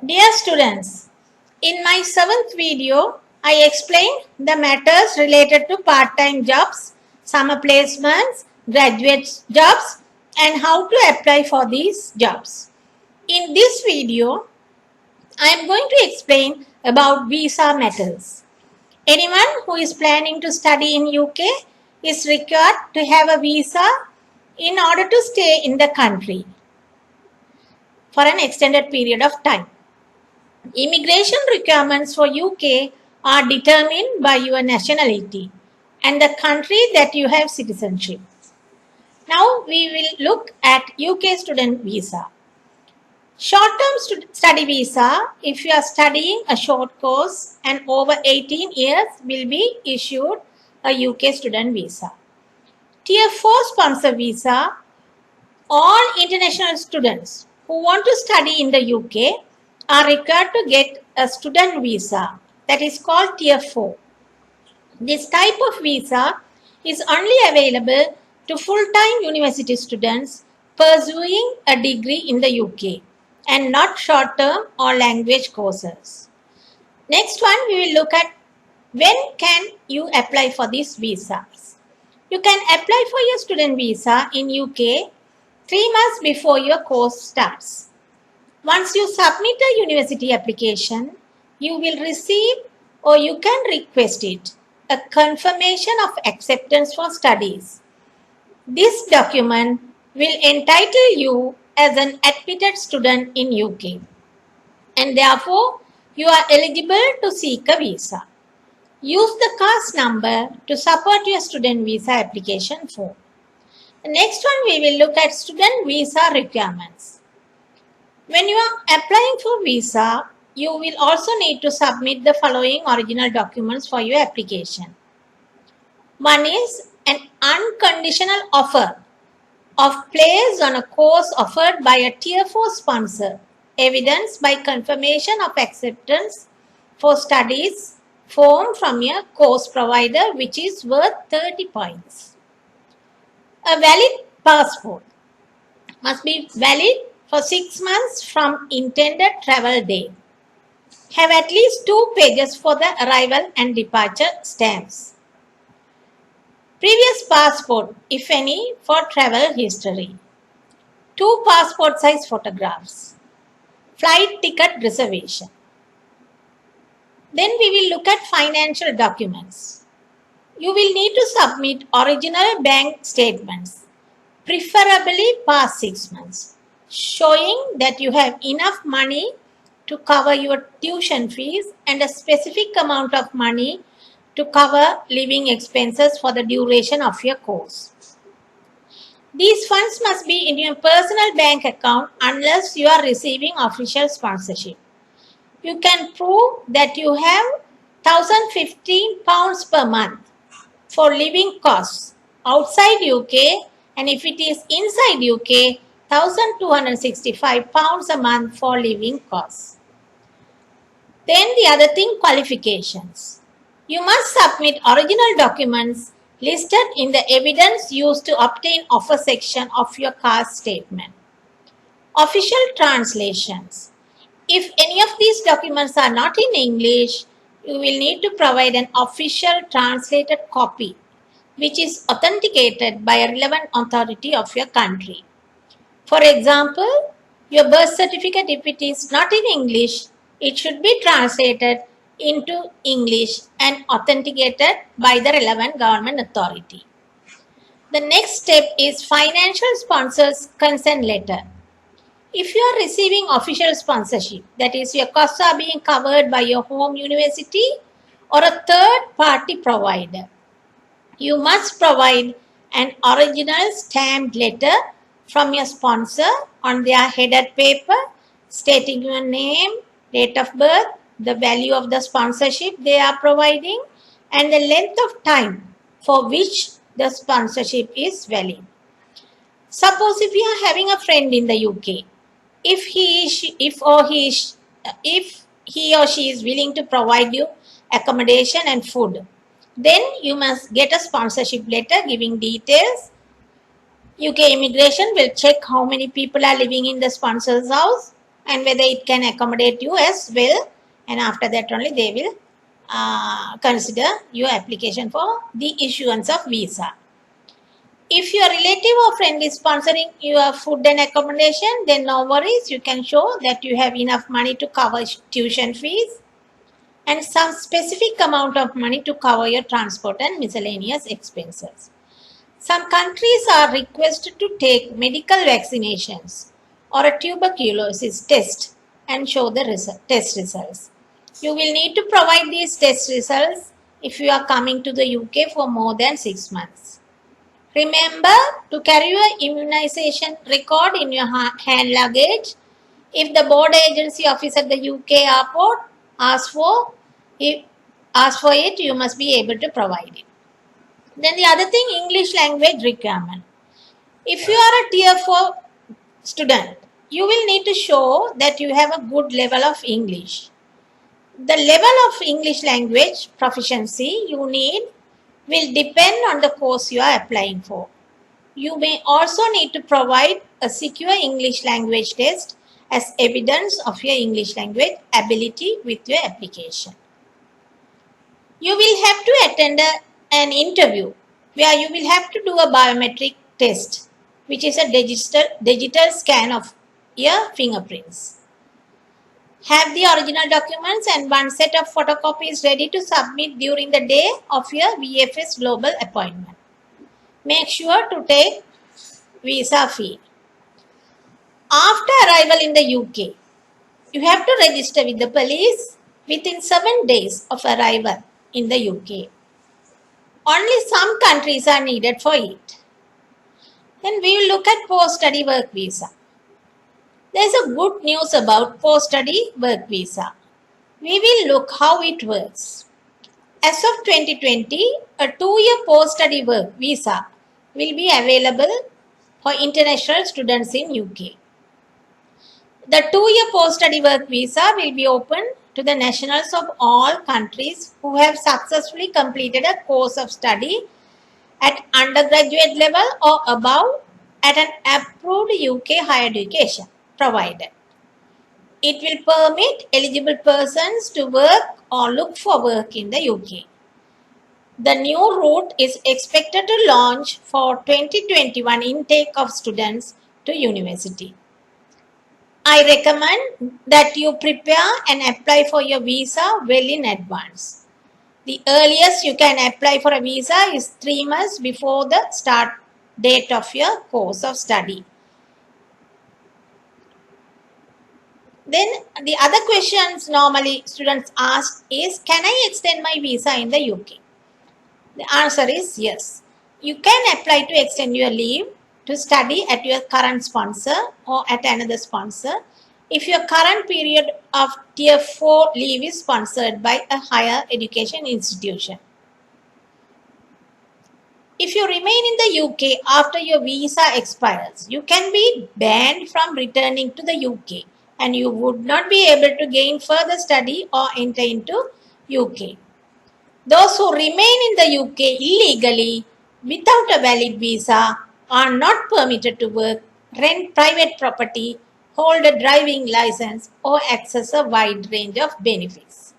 Dear students, in my 7th video, I explained the matters related to part-time jobs, summer placements, graduate jobs, and how to apply for these jobs. In this video, I am going to explain about visa matters. Anyone who is planning to study in UK is required to have a visa in order to stay in the country for an extended period of time. Immigration requirements for UK are determined by your nationality and the country that you have citizenship. Now we will look at UK student visa. Short-term study visa, if you are studying a short course and over 18 years, will be issued a UK student visa. Tier 4 sponsor visa, all international students who want to study in the UK are required to get a student visa that is called Tier 4. This type of visa is only available to full-time university students pursuing a degree in the UK and not short-term or language courses. Next one, we will look at when can you apply for these visas. You can apply for your student visa in UK 3 months before your course starts. Once you submit a university application, you will receive or you can request it a confirmation of acceptance for studies. This document will entitle you as an admitted student in UK and therefore you are eligible to seek a visa. Use the CAST number to support your student visa application form. The next one we will look at student visa requirements. When you are applying for visa, you will also need to submit the following original documents for your application. One is an unconditional offer of place on a course offered by a Tier 4 sponsor, evidenced by confirmation of acceptance for studies form from your course provider, which is worth 30 points. A valid passport must be valid for 6 months from intended travel date. Have at least 2 pages for the arrival and departure stamps. Previous passport, if any, for travel history. 2 passport size photographs. Flight ticket reservation. Then we will look at financial documents. You will need to submit original bank statements, preferably past 6 months, showing that you have enough money to cover your tuition fees and a specific amount of money to cover living expenses for the duration of your course. These funds must be in your personal bank account unless you are receiving official sponsorship. You can prove that you have £1,015 per month for living costs outside UK, and if it is inside UK, £1,265 a month for living costs. Then the other thing, qualifications. You must submit original documents listed in the evidence used to obtain offer section of your CAST statement. Official translations. If any of these documents are not in English, you will need to provide an official translated copy, which is authenticated by a relevant authority of your country. For example, your birth certificate, if it is not in English, it should be translated into English and authenticated by the relevant government authority. The next step is financial sponsors consent letter. If you are receiving official sponsorship, that is your costs are being covered by your home university or a third party provider, you must provide an original stamped letter from your sponsor on their headed paper stating your name, date of birth, the value of the sponsorship they are providing, and the length of time for which the sponsorship is valid. Suppose if you are having a friend in the UK, if he or she is willing to provide you accommodation and food, then you must get a sponsorship letter giving details. UK immigration will check how many people are living in the sponsor's house and whether it can accommodate you as well, and after that only they will consider your application for the issuance of visa. If your relative or friend is sponsoring your food and accommodation, then no worries, you can show that you have enough money to cover tuition fees and some specific amount of money to cover your transport and miscellaneous expenses. Some countries are requested to take medical vaccinations or a tuberculosis test and show the test results. You will need to provide these test results if you are coming to the UK for more than 6 months. Remember to carry your immunization record in your hand luggage. If the border agency office at the UK airport asks for it, you must be able to provide it. Then the other thing, English language requirement. If you are a tier 4 student, you will need to show that you have a good level of English. The level of English language proficiency you need will depend on the course you are applying for. You may also need to provide a secure English language test as evidence of your English language ability with your application. You will have to attend an interview where you will have to do a biometric test, which is a digital scan of your fingerprints. Have the original documents and one set of photocopies ready to submit during the day of your VFS Global appointment. Make sure to take visa fee. After arrival in the UK, you have to register with the police within 7 days of arrival in the UK. Only some countries are needed for it. Then we will look at post-study work visa. There is a good news about post-study work visa. We will look how it works. As of 2020, a 2-year post-study work visa will be available for international students in UK. The 2-year post-study work visa will be open to the nationals of all countries who have successfully completed a course of study at undergraduate level or above at an approved UK higher education provider. It will permit eligible persons to work or look for work in the UK. The new route is expected to launch for 2021 intake of students to university. I recommend that you prepare and apply for your visa well in advance. The earliest you can apply for a visa is 3 months before the start date of your course of study. Then the other questions normally students ask is, can I extend my visa in the UK? The answer is yes. You can apply to extend your leave to study at your current sponsor or at another sponsor if your current period of tier 4 leave is sponsored by a higher education institution. If you remain in the UK after your visa expires, you can be banned from returning to the UK and you would not be able to gain further study or enter into UK. Those who remain in the UK illegally without a valid visa are not permitted to work, rent private property, hold a driving license, or access a wide range of benefits.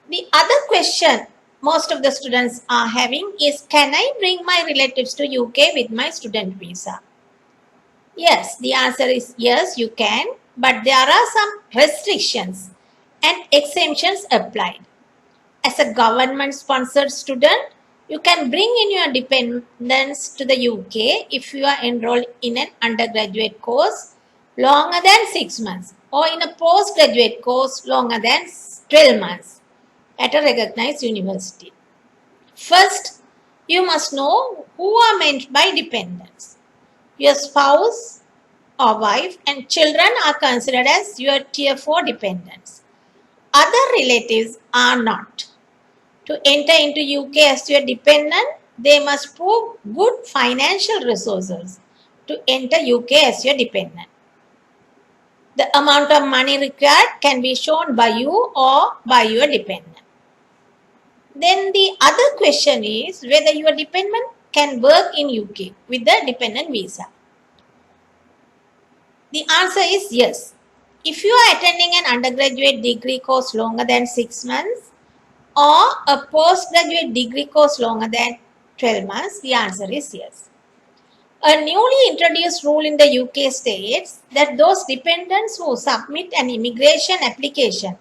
The other question most of the students are having is, can I bring my relatives to UK with my student visa? Yes, the answer is yes, you can, but there are some restrictions and exemptions applied. As a government-sponsored student, you can bring in your dependents to the UK if you are enrolled in an undergraduate course longer than 6 months or in a postgraduate course longer than 12 months at a recognized university. First, you must know who are meant by dependents. Your spouse or wife and children are considered as your tier 4 dependents. Other relatives are not. To enter into UK as your dependent, they must prove good financial resources to enter UK as your dependent. The amount of money required can be shown by you or by your dependent. Then the other question is whether your dependent can work in UK with the dependent visa. The answer is yes. if you are attending an undergraduate degree course longer than 6 months or a postgraduate degree course longer than 12 months, the answer is yes. A newly introduced rule in the UK states that those dependents who submit an immigration application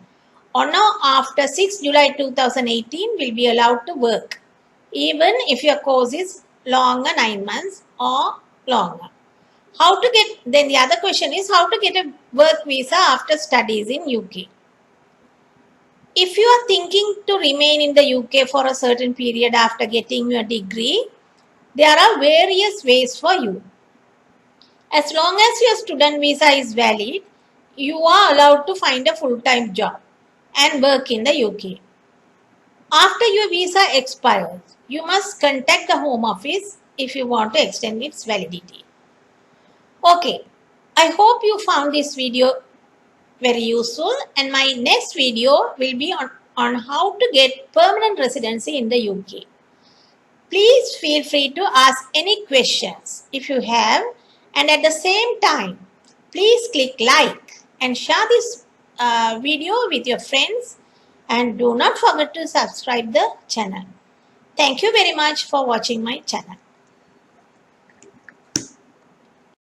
on or after 6 July 2018 will be allowed to work, even if your course is longer 9 months or longer. Then the other question is how to get a work visa after studies in UK. If you are thinking to remain in the UK for a certain period after getting your degree, there are various ways for you. As long as your student visa is valid, you are allowed to find a full-time job and work in the UK. After your visa expires, you must contact the Home Office if you want to extend its validity. Okay, I hope you found this video very useful, and my next video will be on how to get permanent residency in the UK. Please feel free to ask any questions if you have, and at the same time, please click like and share this video with your friends, and do not forget to subscribe the channel. Thank you very much for watching my channel.